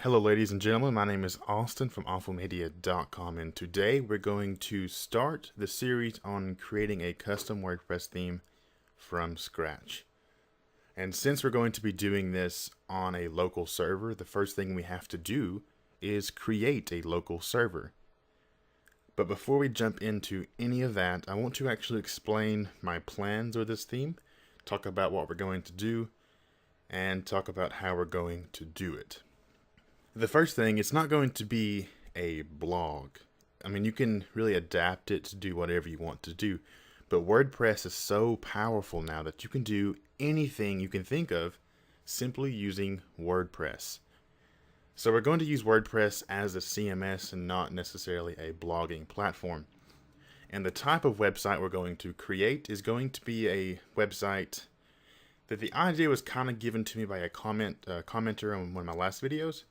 Hello ladies and gentlemen, my name is Austin from awfulmedia.com, and today we're going to start the series on creating a custom WordPress theme from scratch. And since we're going to be doing this on a local server, the first thing we have to do is create a local server. But before we jump into any of that, I want to actually explain my plans with this theme, talk about what we're going to do, and talk about how we're going to do it. The first thing, it's not going to be a blog. I mean, you can really adapt it to do whatever you want to do, but WordPress is so powerful now that you can do anything you can think of simply using WordPress. So we're going to use WordPress as a CMS and not necessarily a blogging platform. And the type of website we're going to create is going to be a website that the idea was kind of given to me by a commenter on one of my last videos,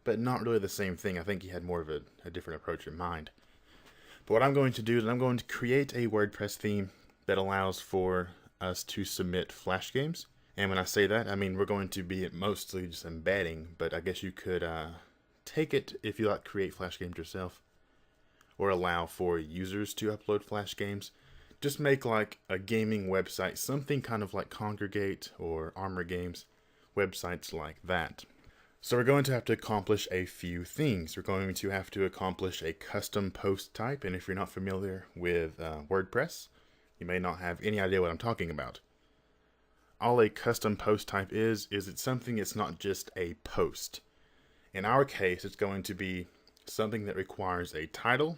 but not really the same thing. I think he had more of a different approach in mind. But what I'm going to do is I'm going to create a WordPress theme that allows for us to submit Flash games. And when I say that, I mean we're going to be mostly just embedding, but I guess you could take it if you like create Flash games yourself, or allow for users to upload Flash games. Just make like a gaming website, something kind of like Congregate or Armor Games, websites like that. So we're going to have to accomplish a few things. We're going to have to accomplish a custom post type, and if you're not familiar with WordPress, you may not have any idea what I'm talking about. All a custom post type is it's something that's not just a post. In our case, it's going to be something that requires a title,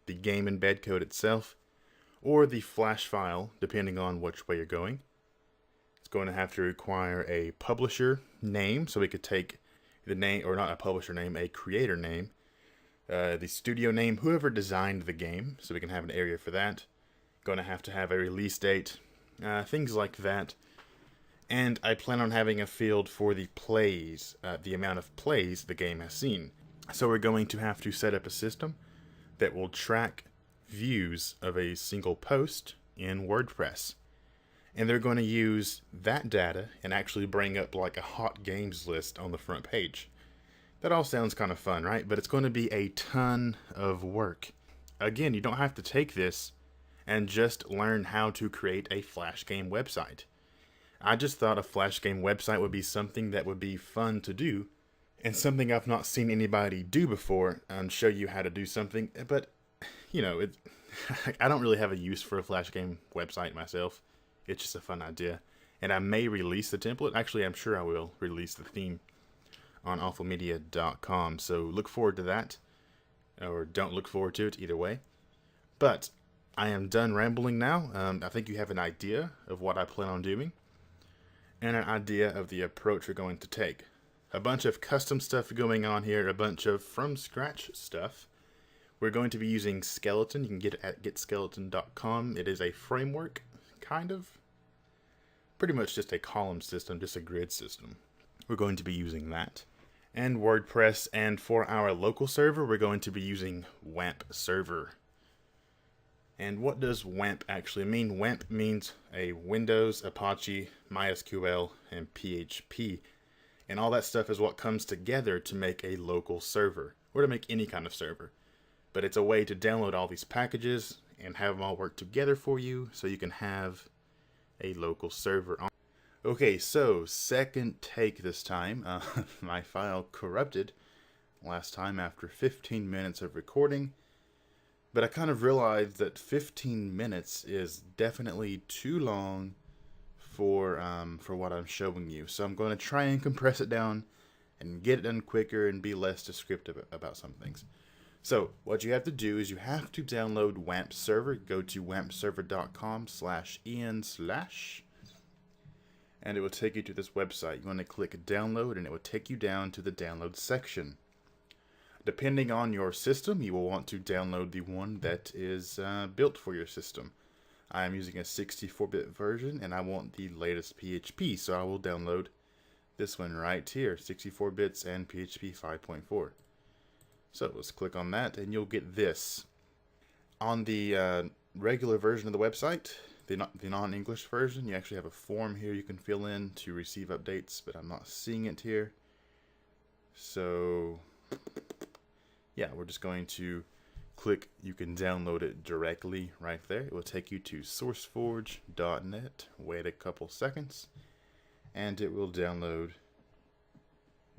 the game embed code itself, or the Flash file, depending on which way you're going. It's going to have to require a publisher name, so we could take the name, or not a publisher name, a creator name, the studio name, whoever designed the game, so we can have an area for that. Going to have a release date, things like that. And I plan on having a field for the plays, the amount of plays the game has seen. So we're going to have to set up a system that will track views of a single post in WordPress. And they're going to use that data and actually bring up like a hot games list on the front page. That all sounds kind of fun, right? But it's going to be a ton of work. Again, you don't have to take this and just learn how to create a Flash game website. I just thought a Flash game website would be something that would be fun to do, and something I've not seen anybody do before, and show you how to do something. But, you know, I don't really have a use for a Flash game website myself. It's just a fun idea. And I may release the template. Actually, I'm sure I will release the theme on awfulmedia.com. So look forward to that. Or don't look forward to it, either way. But I am done rambling now. I think you have an idea of what I plan on doing, and an idea of the approach we're going to take. A bunch of custom stuff going on here, a bunch of from scratch stuff. We're going to be using Skeleton. You can get it at getskeleton.com. It is a framework, kind of. Pretty much just a column system, just a grid system. We're going to be using that. And WordPress, and for our local server, we're going to be using WAMP server. And what does WAMP actually mean? WAMP means a Windows, Apache, MySQL, and PHP. And all that stuff is what comes together to make a local server, or to make any kind of server. But it's a way to download all these packages and have them all work together for you, so you can have a local server on. Okay, so second take this time. My file corrupted last time after 15 minutes of recording, but I kind of realized that 15 minutes is definitely too long for what I'm showing you. So I'm going to try and compress it down and get it done quicker and be less descriptive about some things. So what you have to do is you have to download WAMP server. Go to wampserver.com/en/, and it will take you to this website. You want to click download, and it will take you down to the download section. Depending on your system, you will want to download the one that is built for your system. I am using a 64-bit version, and I want the latest PHP, so I will download this one right here, 64 bits and PHP 5.4. So let's click on that, and you'll get this. On the regular version of the website, the non-English version, you actually have a form here you can fill in to receive updates, but I'm not seeing it here. So yeah, we're just going to click, you can download it directly right there. It will take you to sourceforge.net. Wait a couple seconds and it will download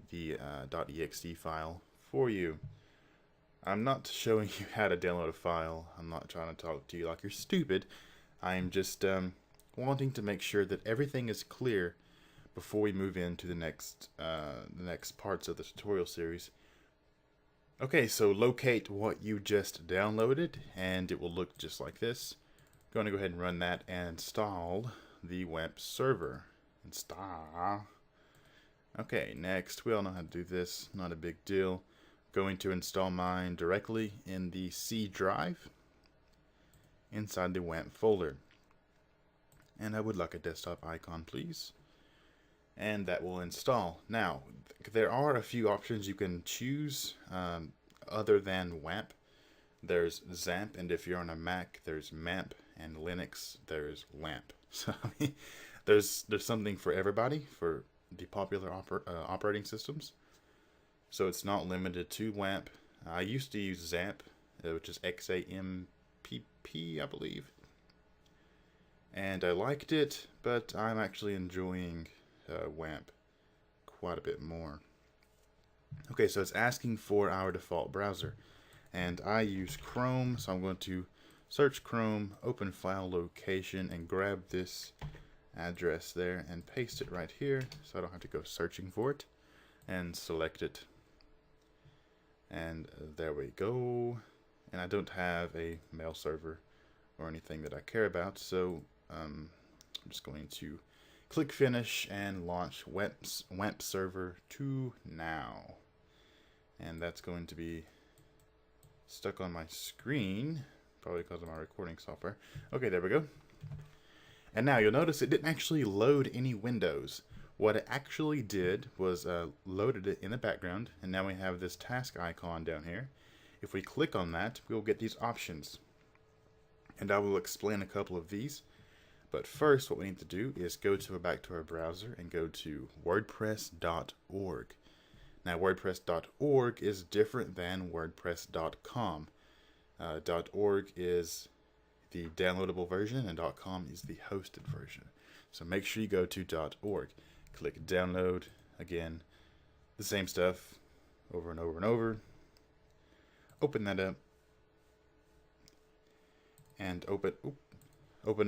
the .exe file for you. I'm not showing you how to download a file. I'm not trying to talk to you like you're stupid. I'm just wanting to make sure that everything is clear before we move into the next parts of the tutorial series. Okay, so locate what you just downloaded, and it will look just like this. I'm going to go ahead and run that and install the web server. Install. Okay, next, we all know how to do this, not a big deal. Going to install mine directly in the C drive inside the WAMP folder. And I would like a desktop icon, please. And that will install. Now, there are a few options you can choose other than WAMP. There's XAMPP, and if you're on a Mac, there's MAMP, and Linux, there's WAMP. So I mean, there's something for everybody for the popular operating systems. So it's not limited to WAMP. I used to use XAMPP, which is XAMPP, I believe. And I liked it, but I'm actually enjoying WAMP quite a bit more. Okay, so it's asking for our default browser. And I use Chrome, so I'm going to search Chrome, open file location, and grab this address there and paste it right here so I don't have to go searching for it, and select it. And there we go. And I don't have a mail server or anything that I care about, so I'm just going to click finish and launch WAMP server 2 now. And that's going to be stuck on my screen, probably because of my recording software. Okay, there we go. And now you'll notice it didn't actually load any windows. What it actually did was loaded it in the background, and now we have this task icon down here. If we click on that, we'll get these options. And I will explain a couple of these. But first, what we need to do is go back to our browser and go to wordpress.org. Now, wordpress.org is different than wordpress.com. .org is the downloadable version, and .com is the hosted version. So make sure you go to .org. Click download. Again, the same stuff over and over and over. Open that up. And open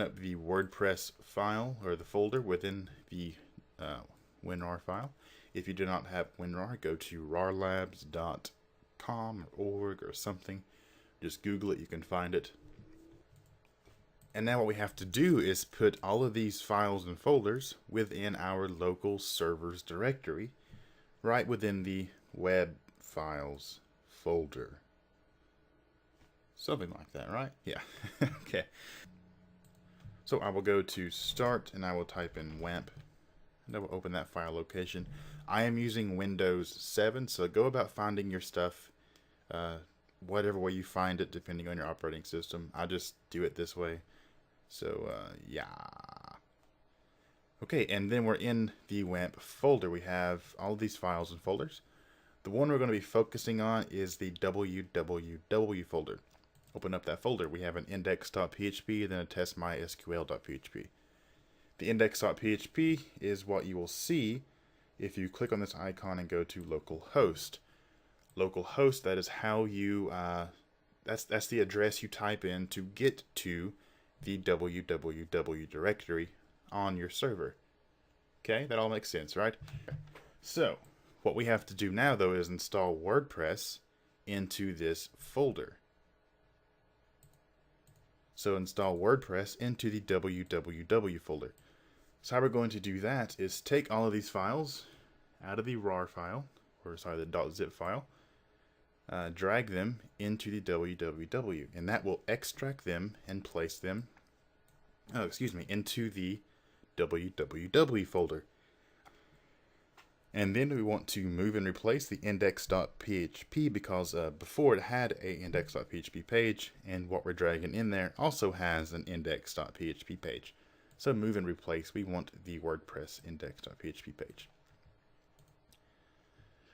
up the WordPress file or the folder within the WinRAR file. If you do not have WinRAR, go to rarlabs.com or org or something. Just Google it, you can find it. And now what we have to do is put all of these files and folders within our local servers directory, right within the web files folder. Something like that, right? Yeah. Okay. So I will go to start and I will type in WAMP. And I will open that file location. I am using Windows 7, so go about finding your stuff whatever way you find it, depending on your operating system. I just do it this way. So yeah. Okay, and then we're in the WAMP folder. We have all of these files and folders. The one we're going to be focusing on is the www folder. Open up that folder. We have an index.php, then a testmysql.php. The index.php is what you will see if you click on this icon and go to localhost. Localhost, that is how you, that's the address you type in to get to the www directory on your server. Okay, that all makes sense, right? So, what we have to do now, though, is install WordPress into this folder. So install WordPress into the www folder. So how we're going to do that is take all of these files out of the RAR file, or sorry, the .zip file, drag them into the www, and that will extract them and place them, into the www folder. And then we want to move and replace the index.php because before it had a index.php page, and what we're dragging in there also has an index.php page. So move and replace, we want the WordPress index.php page.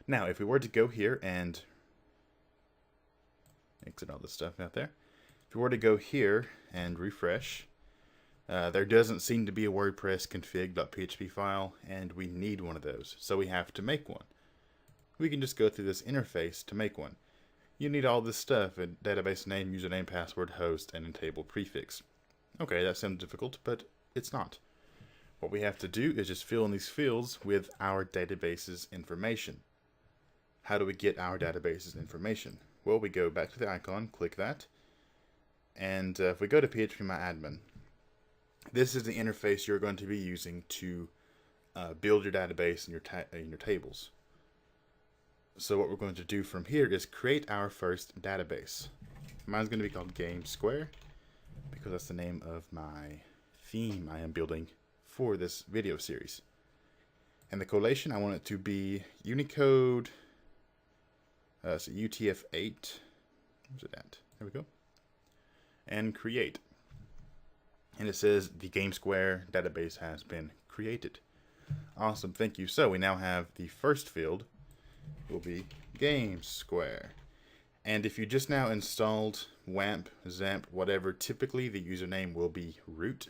Now, if we were to go here and exit all this stuff out there, if we were to go here and refresh, there doesn't seem to be a WordPress config.php file, and we need one of those, so we have to make one. We can just go through this interface to make one. You need all this stuff: a database name, username, password, host, and a table prefix. Okay, that sounds difficult, but it's not. What we have to do is just fill in these fields with our database's information. How do we get our database's information? Well, we go back to the icon, click that, and if we go to phpMyAdmin, this is the interface you're going to be using to build your database and your tables. So what we're going to do from here is create our first database. Mine's going to be called GameSquare because that's the name of my theme I am building for this video series. And the collation, I want it to be Unicode, so UTF-8. Where's it at? There we go. And create. And it says the GameSquare database has been created. Awesome, thank you. So we now have the first field will be GameSquare. And if you just now installed WAMP, XAMPP, whatever, typically the username will be root.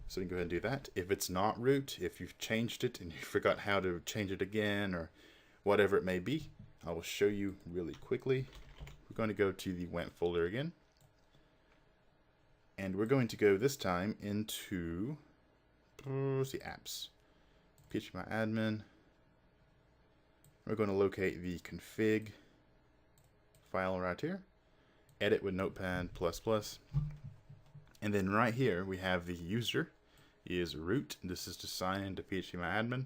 So we can go ahead and do that. If it's not root, if you've changed it and you forgot how to change it again or whatever it may be, I will show you really quickly. We're going to go to the WAMP folder again. And we're going to go this time into the apps. phpMyAdmin. We're going to locate the config file right here. Edit with Notepad++. And then right here we have the user is root. This is to sign into phpMyAdmin.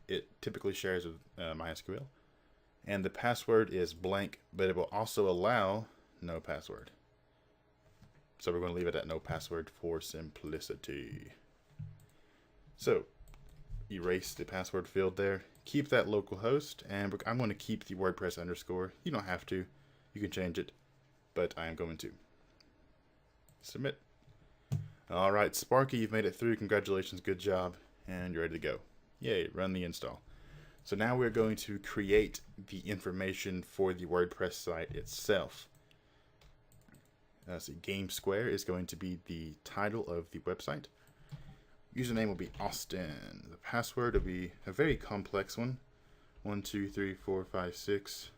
It typically shares with MySQL. And the password is blank, but it will also allow no password. So we're going to leave it at no password for simplicity. So erase the password field there. Keep that local host, and I'm going to keep the WordPress underscore. You don't have to. You can change it, but I am going to. Submit. All right, Sparky, you've made it through. Congratulations, good job, and you're ready to go. Yay, run the install. So now we're going to create the information for the WordPress site itself. So GameSquare is going to be the title of the website. Username will be Austin. The password will be a very complex one. 1, 2, 3, 4, 5, 6.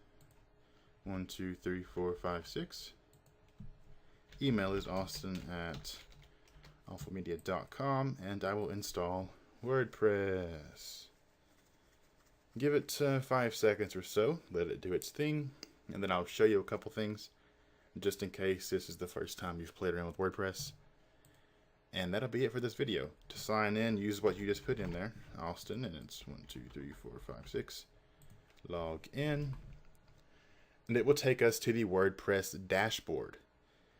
1, 2, 3, 4, 5, 6. Email is austin@alphamedia.com, and I will install WordPress. Give it 5 seconds or so. Let it do its thing, and then I'll show you a couple things, just in case this is the first time you've played around with WordPress. And that'll be it for this video. To sign in, use what you just put in there, Austin, and it's 1, 2, 3, 4, 5, 6. Log in, and it will take us to the WordPress dashboard.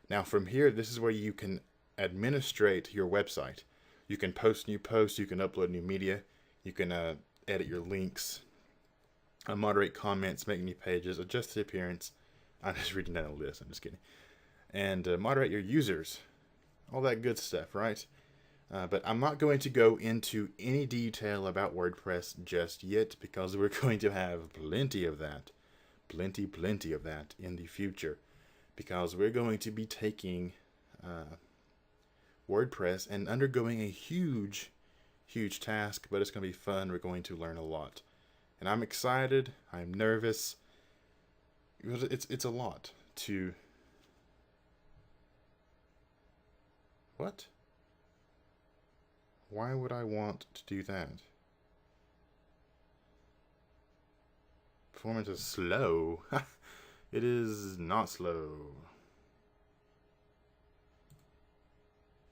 Now from here, this is where you can administrate your website. You can post new posts, you can upload new media, you can edit your links, moderate comments, make new pages, adjust the appearance. I'm just reading down a list, I'm just kidding. And moderate your users. All that good stuff, right? But I'm not going to go into any detail about WordPress just yet, because we're going to have plenty of that. Plenty of that in the future. Because we're going to be taking WordPress and undergoing a huge task, but it's going to be fun. We're going to learn a lot. And I'm excited. I'm nervous. It's a lot to... What? Why would I want to do that? Performance is slow. It is not slow.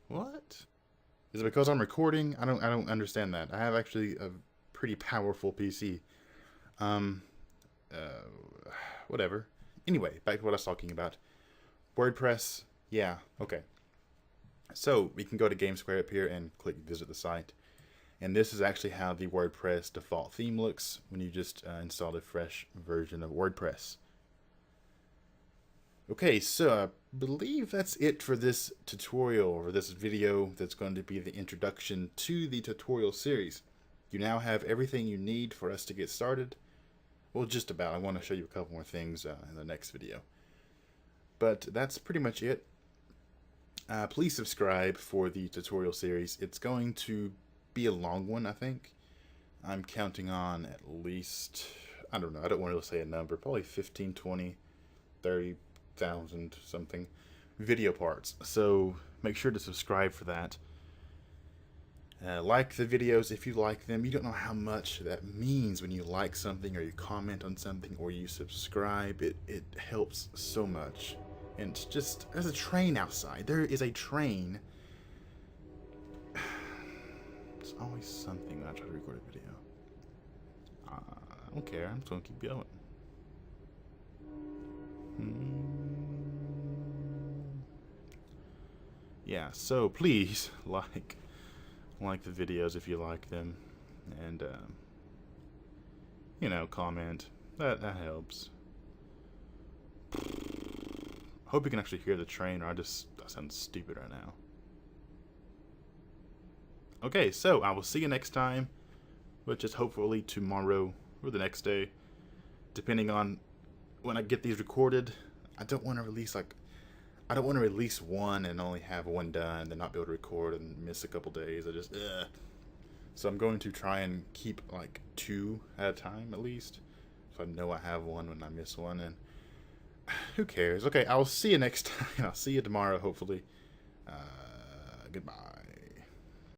What? Is it because I'm recording? I don't understand that. I have actually a pretty powerful PC. Whatever. Anyway, back to what I was talking about. WordPress. Yeah, okay. So we can go to GameSquare up here and click visit the site. And this is actually how the WordPress default theme looks when you just installed a fresh version of WordPress. Okay, so I believe that's it for this tutorial, or this video that's going to be the introduction to the tutorial series. You now have everything you need for us to get started. Well, just about. I want to show you a couple more things in the next video. But that's pretty much it. Please subscribe for the tutorial series. It's going to be a long one, I think. I'm counting on at least, I don't know, I don't want to say a number, probably 15, 20, 30,000 something video parts. So make sure to subscribe for that. Like the videos if you like them. You don't know how much that means when you like something or you comment on something or you subscribe. It helps so much. And just, there's a train outside. There is a train. There's always something when I try to record a video. I don't care. I'm just going to keep going. Yeah, so please like the videos if you like them, and you know, comment. That helps. Hope you can actually hear the train, or I sound stupid right now. Okay, so I will see you next time, which is hopefully tomorrow or the next day, depending on when I get these recorded. I don't want to release I don't want to release one and only have one done, then not be able to record and miss a couple days. So I'm going to try and keep like 2 at a time at least, so I know I have one when I miss one. And who cares? Okay, I'll see you next time. I'll see you tomorrow, hopefully. Goodbye.